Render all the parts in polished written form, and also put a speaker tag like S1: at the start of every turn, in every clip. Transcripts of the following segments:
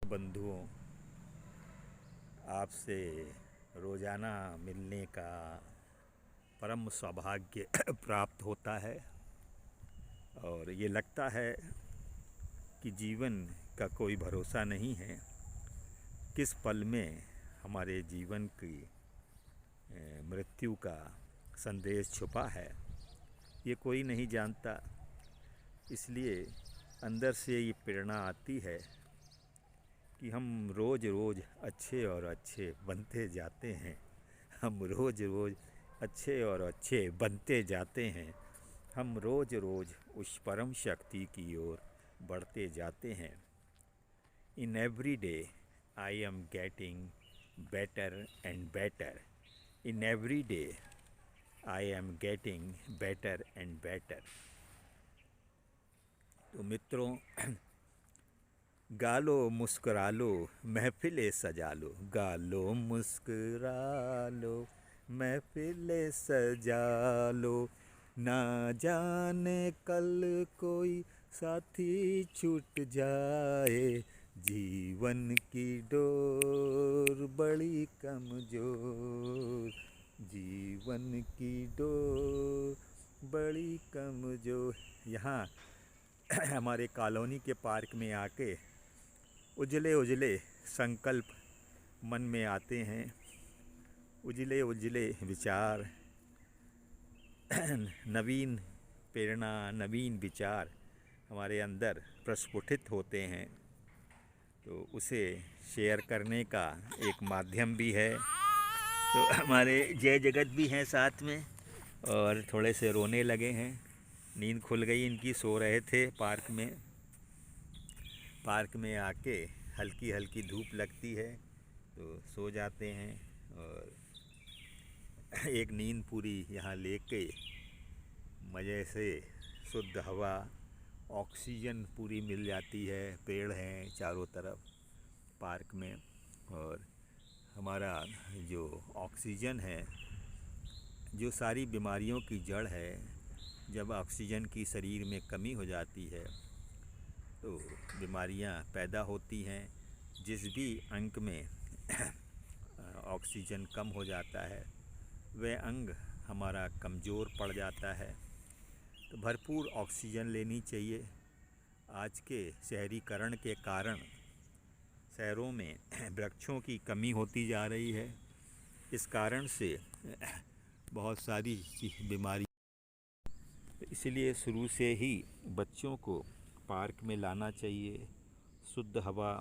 S1: बंधुओं, आपसे रोज़ाना मिलने का परम सौभाग्य प्राप्त होता है और ये लगता है कि जीवन का कोई भरोसा नहीं है। किस पल में हमारे जीवन की मृत्यु का संदेश छुपा है, ये कोई नहीं जानता। इसलिए अंदर से ये प्रेरणा आती है कि हम रोज़ रोज़ अच्छे और अच्छे बनते जाते हैं। हम रोज़ रोज़ अच्छे और अच्छे बनते जाते हैं। हम रोज़ रोज़ उस परम शक्ति की ओर बढ़ते जाते हैं। In every day I am getting better and better. In every day I am getting better and better. तो मित्रों, गा लो मुस्कुरा लो महफिलें सजा लो। गा लो मुस्कुरा लो महफिलें सजा लो। ना जाने कल कोई साथी छूट जाए, जीवन की डोर बड़ी कमजोर। जीवन की डोर बड़ी कमजोर। यहाँ हमारे कॉलोनी के पार्क में आके उजले उजले संकल्प मन में आते हैं। उजले उजले विचार, नवीन प्रेरणा, नवीन विचार हमारे अंदर प्रस्फुटित होते हैं। तो उसे शेयर करने का एक माध्यम भी है। तो हमारे जय जगत भी हैं साथ में और थोड़े से रोने लगे हैं। नींद खुल गई इनकी, सो रहे थे पार्क में। पार्क में आके हल्की हल्की धूप लगती है तो सो जाते हैं और एक नींद पूरी यहाँ लेके मज़े से शुद्ध हवा, ऑक्सीजन पूरी मिल जाती है। पेड़ हैं चारों तरफ पार्क में और हमारा जो ऑक्सीजन है, जो सारी बीमारियों की जड़ है, जब ऑक्सीजन की शरीर में कमी हो जाती है तो बीमारियां पैदा होती हैं। जिस भी अंग में ऑक्सीजन कम हो जाता है वह अंग हमारा कमज़ोर पड़ जाता है। तो भरपूर ऑक्सीजन लेनी चाहिए। आज के शहरीकरण के कारण शहरों में वृक्षों की कमी होती जा रही है। इस कारण से बहुत सारी बीमारी, इसलिए शुरू से ही बच्चों को पार्क में लाना चाहिए। शुद्ध हवा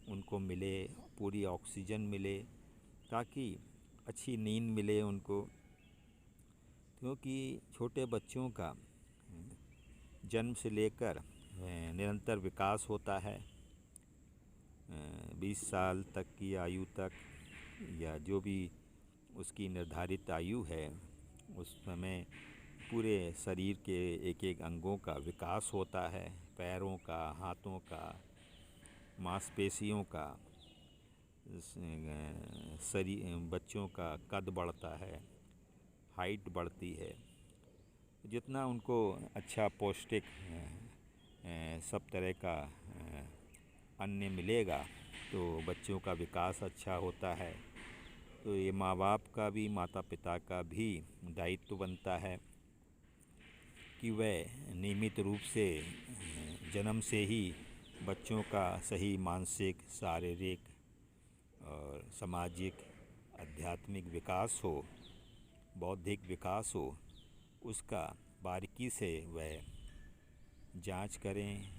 S1: उनको मिले, पूरी ऑक्सीजन मिले, ताकि अच्छी नींद मिले उनको। क्योंकि छोटे बच्चों का जन्म से लेकर निरंतर विकास होता है। 20 साल तक की आयु तक या जो भी उसकी निर्धारित आयु है, उस समय पूरे शरीर के एक एक अंगों का विकास होता है। पैरों का, हाथों का, मांसपेशियों का, शरीर, बच्चों का कद बढ़ता है, हाइट बढ़ती है। जितना उनको अच्छा पौष्टिक सब तरह का अन्न मिलेगा तो बच्चों का विकास अच्छा होता है। तो ये माँ बाप का भी, माता पिता का भी दायित्व बनता है कि वह नियमित रूप से जन्म से ही बच्चों का सही मानसिक, शारीरिक और सामाजिक, आध्यात्मिक विकास हो, बौद्धिक विकास हो, उसका बारीकी से वह जांच करें,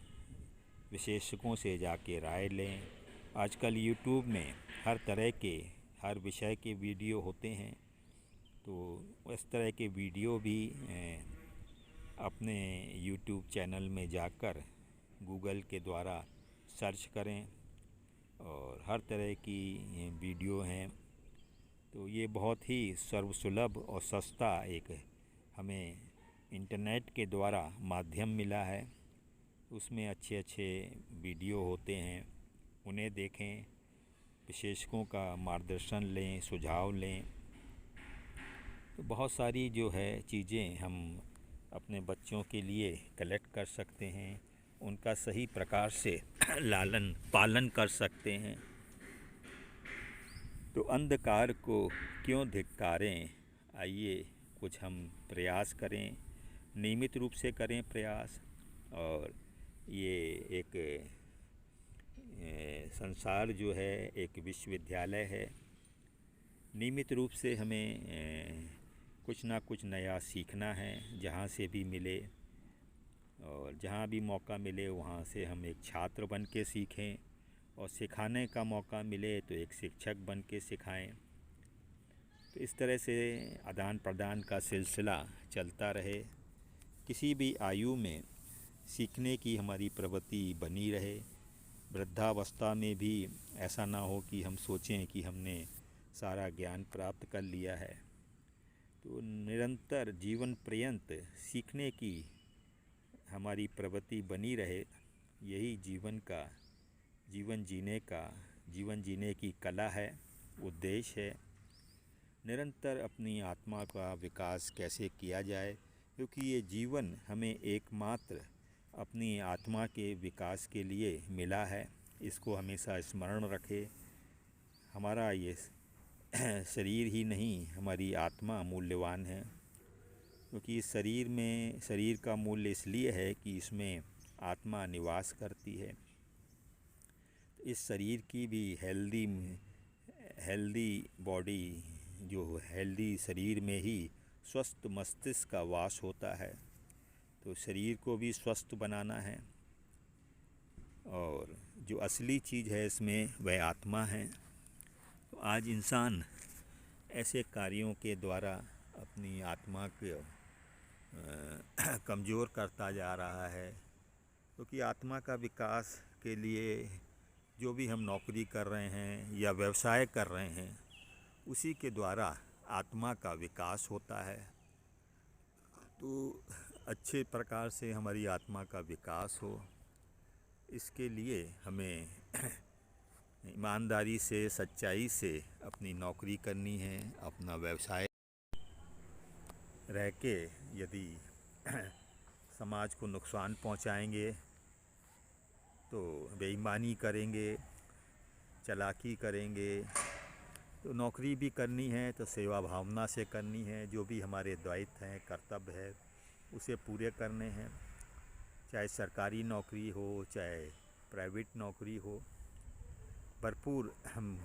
S1: विशेषज्ञों से जाके राय लें। आजकल यूट्यूब में हर तरह के, हर विषय के वीडियो होते हैं। तो इस तरह के वीडियो भी अपने यूट्यूब चैनल में जाकर गूगल के द्वारा सर्च करें और हर तरह की वीडियो हैं। तो ये बहुत ही सर्वसुलभ और सस्ता एक हमें इंटरनेट के द्वारा माध्यम मिला है। उसमें अच्छे अच्छे वीडियो होते हैं, उन्हें देखें, विशेषज्ञों का मार्गदर्शन लें, सुझाव लें। तो बहुत सारी जो है चीज़ें हम अपने बच्चों के लिए कलेक्ट कर सकते हैं। उनका सही प्रकार से लालन पालन कर सकते हैं। तो अंधकार को क्यों धिक्कारें, आइए कुछ हम प्रयास करें, नियमित रूप से करें प्रयास। और ये एक संसार जो है एक विश्वविद्यालय है। नियमित रूप से हमें कुछ ना कुछ नया सीखना है, जहाँ से भी मिले और जहाँ भी मौका मिले वहाँ से हम एक छात्र बन के सीखें, और सिखाने का मौका मिले तो एक शिक्षक बन के सिखाएँ। तो इस तरह से आदान प्रदान का सिलसिला चलता रहे। किसी भी आयु में सीखने की हमारी प्रवृत्ति बनी रहे। वृद्धावस्था में भी ऐसा ना हो कि हम सोचें कि हमने सारा ज्ञान प्राप्त कर लिया है। तो निरंतर जीवन पर्यंत सीखने की हमारी प्रवृत्ति बनी रहे। यही जीवन जीने की कला है, उद्देश्य है। निरंतर अपनी आत्मा का विकास कैसे किया जाए, क्योंकि ये जीवन हमें एकमात्र अपनी आत्मा के विकास के लिए मिला है। इसको हमेशा स्मरण रखें। हमारा ये शरीर ही नहीं, हमारी आत्मा मूल्यवान है, क्योंकि इस शरीर का मूल्य इसलिए है कि इसमें आत्मा निवास करती है। तो इस शरीर की भी हेल्दी बॉडी, जो हेल्दी शरीर में ही स्वस्थ मस्तिष्क का वास होता है। तो शरीर को भी स्वस्थ बनाना है, और जो असली चीज़ है इसमें वह आत्मा है। तो आज इंसान ऐसे कार्यों के द्वारा अपनी आत्मा को कमज़ोर करता जा रहा है, क्योंकि आत्मा का विकास के लिए जो भी हम नौकरी कर रहे हैं या व्यवसाय कर रहे हैं, उसी के द्वारा आत्मा का विकास होता है। तो अच्छे प्रकार से हमारी आत्मा का विकास हो, इसके लिए हमें ईमानदारी से, सच्चाई से अपनी नौकरी करनी है। अपना व्यवसाय रह के यदि समाज को नुकसान पहुंचाएंगे तो बेईमानी करेंगे, चालाकी करेंगे। तो नौकरी भी करनी है तो सेवा भावना से करनी है। जो भी हमारे दायित्व हैं, कर्तव्य है, उसे पूरे करने हैं। चाहे सरकारी नौकरी हो, चाहे प्राइवेट नौकरी हो, भरपूर हम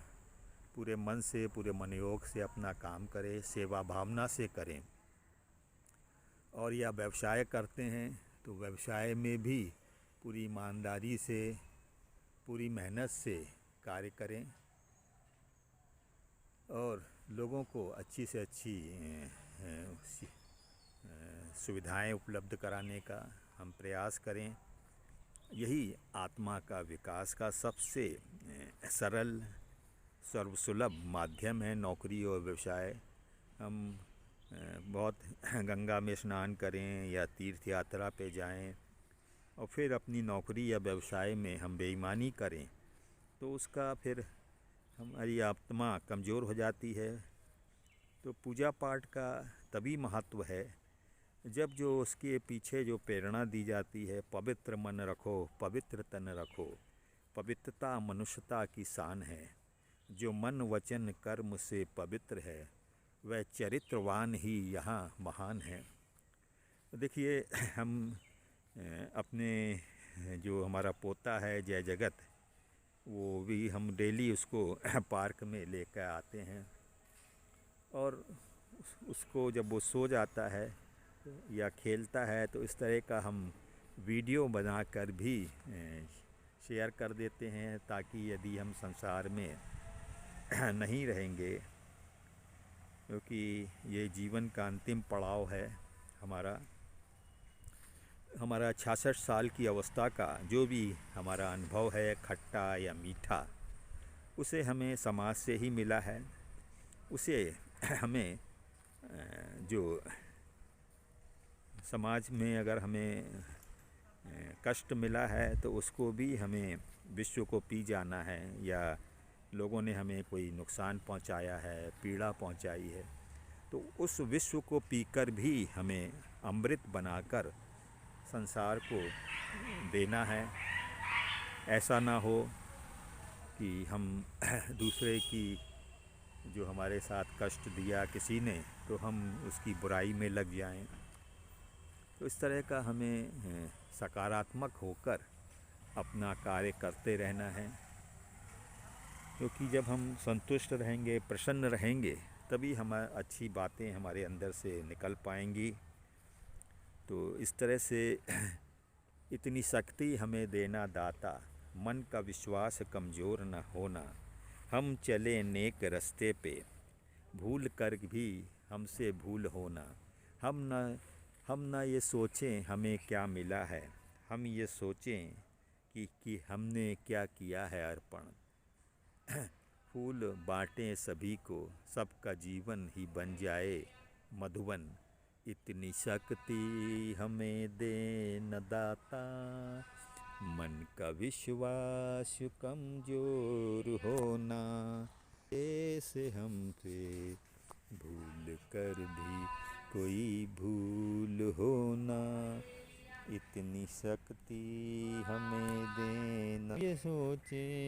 S1: पूरे मन से, पूरे मनयोग से अपना काम करें, सेवा भावना से करें। और या व्यवसाय करते हैं तो व्यवसाय में भी पूरी ईमानदारी से, पूरी मेहनत से कार्य करें, और लोगों को अच्छी से अच्छी सुविधाएं उपलब्ध कराने का हम प्रयास करें। यही आत्मा का विकास का सबसे सरल, सर्वसुलभ माध्यम है, नौकरी और व्यवसाय। हम बहुत गंगा में स्नान करें या तीर्थ यात्रा पे जाएं और फिर अपनी नौकरी या व्यवसाय में हम बेईमानी करें, तो उसका फिर हमारी आत्मा कमज़ोर हो जाती है। तो पूजा पाठ का तभी महत्व है जब जो उसके पीछे जो प्रेरणा दी जाती है, पवित्र मन रखो, पवित्र तन रखो, पवित्रता मनुष्यता की शान है। जो मन वचन कर्म से पवित्र है, वह चरित्रवान ही यहाँ महान है। देखिए, हम अपने जो हमारा पोता है जय जगत, वो भी हम डेली उसको पार्क में लेकर आते हैं, और उसको जब वो सो जाता है या खेलता है तो इस तरह का हम वीडियो बनाकर भी शेयर कर देते हैं, ताकि यदि हम संसार में नहीं रहेंगे, क्योंकि ये जीवन का अंतिम पड़ाव है हमारा 66 साल की अवस्था का जो भी हमारा अनुभव है, खट्टा या मीठा, उसे हमें समाज से ही मिला है। उसे हमें जो समाज में अगर हमें कष्ट मिला है तो उसको भी हमें विश्व को पी जाना है, या लोगों ने हमें कोई नुकसान पहुंचाया है, पीड़ा पहुंचाई है, तो उस विश्व को पीकर भी हमें अमृत बनाकर संसार को देना है। ऐसा ना हो कि हम दूसरे की जो हमारे साथ कष्ट दिया किसी ने तो हम उसकी बुराई में लग जाएं। तो इस तरह का हमें सकारात्मक होकर अपना कार्य करते रहना है, क्योंकि जब हम संतुष्ट रहेंगे, प्रसन्न रहेंगे, तभी हम अच्छी बातें हमारे अंदर से निकल पाएंगी। तो इस तरह से इतनी शक्ति हमें देना दाता, मन का विश्वास कमज़ोर न होना, हम चले नेक रास्ते पे, भूल कर भी हमसे भूल होना। हम न ये सोचें हमें क्या मिला है, हम ये सोचें कि हमने क्या किया है अर्पण। फूल बाँटें सभी को, सबका जीवन ही बन जाए मधुवन। इतनी शक्ति हमें दे न दाता, मन का विश्वास कमज़ोर होना। ऐसे हमसे भूल कर भी कोई भूल होना, इतनी शक्ति हमें देना। ये सोचें